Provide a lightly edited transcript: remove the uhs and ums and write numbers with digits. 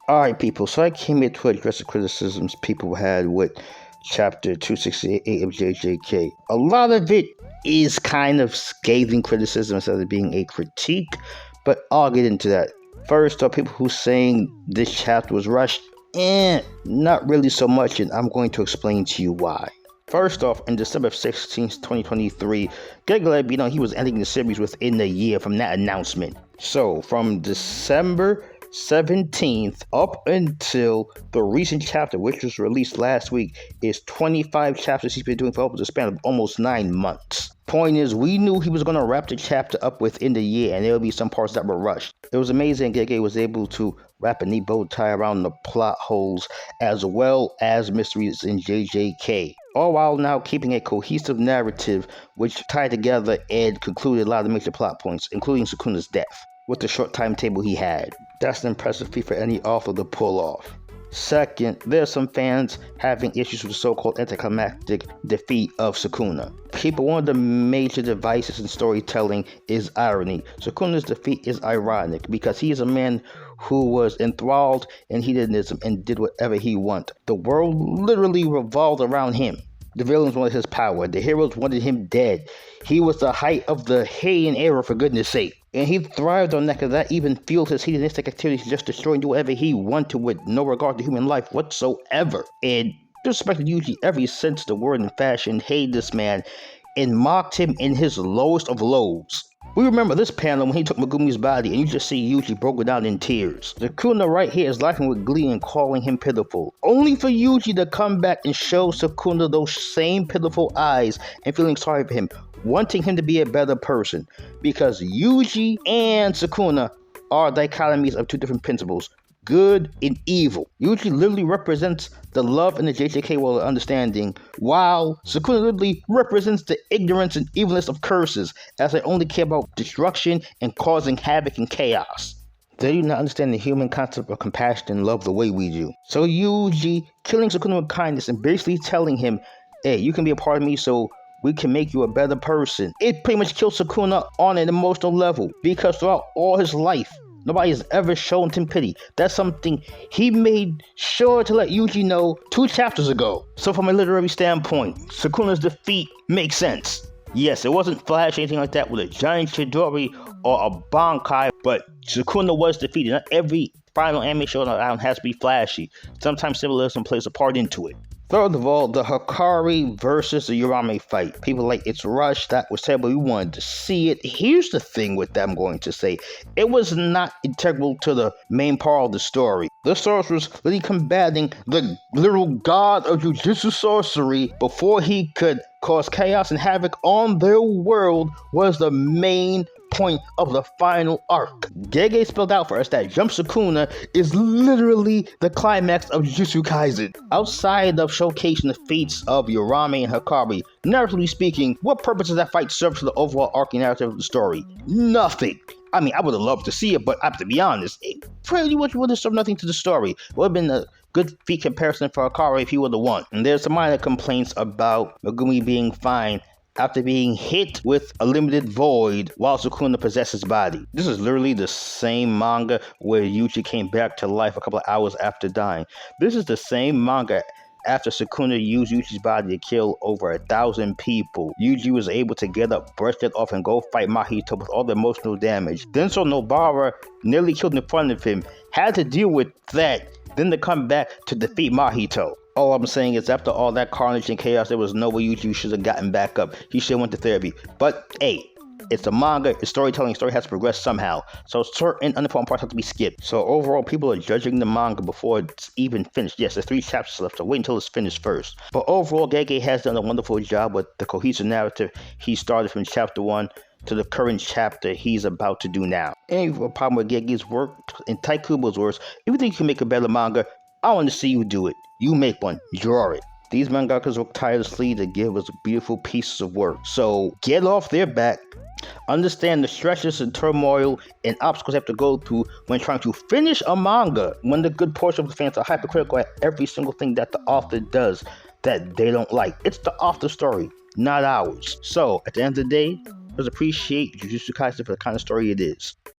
Alright, people, so I came here to address the criticisms people had with Chapter 268 of JJK. A lot of it is kind of scathing criticism instead of being a critique, but I'll get into that. First, are people who saying this chapter was rushed? Not really so much, and I'm going to explain to you why. First off, in December 16th, 2023, Greg let me know he was ending the series within a year from that announcement. So, from December 17th up until the recent chapter, which was released last week, is 25 chapters he's been doing for over the span of almost 9 months. Point is, we knew he was going to wrap the chapter up within the year, and there would be some parts that were rushed. It was amazing Gege was able to wrap a neat bow tie around the plot holes as well as mysteries in JJK, all while now keeping a cohesive narrative which tied together and concluded a lot of the major plot points, including Sukuna's death, with the short timetable he had. That's an impressive feat for any author to pull off. Second, there are some fans having issues with the so-called anticlimactic defeat of Sukuna. One of the major devices in storytelling is irony. Sukuna's defeat is ironic because he is a man who was enthralled in hedonism and did whatever he wanted. The world literally revolved around him. The villains wanted his power. The heroes wanted him dead. He was the height of the Heian era, for goodness sake. And he thrived on that because that even fueled his hedonistic activities, just destroying whatever he wanted with no regard to human life whatsoever. And disrespected Yuji every sense of the word and fashion, hated this man, and mocked him in his lowest of lows. We remember this panel when he took Megumi's body and you just see Yuji broken down in tears. Sukuna right here is laughing with glee and calling him pitiful, only for Yuji to come back and show Sukuna those same pitiful eyes and feeling sorry for him, wanting him to be a better person, because Yuji and Sukuna are dichotomies of two different principles, good and evil. Yuji literally represents the love in the JJK world of understanding, while Sukuna literally represents the ignorance and evilness of curses, as they only care about destruction and causing havoc and chaos. They do not understand the human concept of compassion and love the way we do. So Yuji killing Sukuna with kindness and basically telling him, hey, you can be a part of me so we can make you a better person. It pretty much kills Sukuna on an emotional level, because throughout all his life, nobody has ever shown him pity. That's something he made sure to let Yuji know 2 chapters ago. So from a literary standpoint, Sukuna's defeat makes sense. Yes, it wasn't Flash or anything like that with a giant Chidori or a Bankai, but Sukuna was defeated. Not every final anime show on the island has to be flashy. Sometimes symbolism plays a part into it. Third of all, the Hikari versus the Urame fight. People like, it's rushed, that was terrible, we wanted to see it. Here's the thing with that I'm going to say. It was not integral to the main part of the story. The sorceress really combating the literal god of jujutsu sorcery before he could cause chaos and havoc on their world was the main point of the final arc. Gege spelled out for us that Jump Sukuna is literally the climax of Jujutsu Kaisen. Outside of showcasing the feats of Urame and Hikari, narratively speaking, what purpose does that fight serve to the overall arc and narrative of the story? Nothing. I mean, I would have loved to see it, but I have to be honest, it pretty much would have served nothing to the story. It would have been a good feat comparison for Hikari if he would have won. And there's some minor complaints about Megumi being fine after being hit with a limited void while Sukuna possesses his body. This is literally the same manga where Yuji came back to life a couple of hours after dying. This is the same manga after Sukuna used Yuji's body to kill over 1,000 people. Yuji was able to get up, brush it off, and go fight Mahito with all the emotional damage. Then so Nobara nearly killed in front of him, had to deal with that, then to come back to defeat Mahito. All I'm saying is after all that carnage and chaos, there was no way Yuji should have gotten back up. He should have went to therapy. But hey, it's a manga, it's storytelling, story has to progress somehow. So certain uninformed parts have to be skipped. So overall, people are judging the manga before it's even finished. Yes, there's 3 chapters left, so wait until it's finished first. But overall, Gege has done a wonderful job with the cohesive narrative he started from chapter 1 to the current chapter he's about to do now. Any problem with Gege's work, in Taikubo's words, if you think you can make a better manga, I want to see you do it. You make one, draw it. These mangakas work tirelessly to give us beautiful pieces of work. So get off their back, understand the stresses and turmoil and obstacles they have to go through when trying to finish a manga, when the good portion of the fans are hypercritical at every single thing that the author does that they don't like. It's the author's story, not ours. So at the end of the day, let's appreciate Jujutsu Kaisen for the kind of story it is.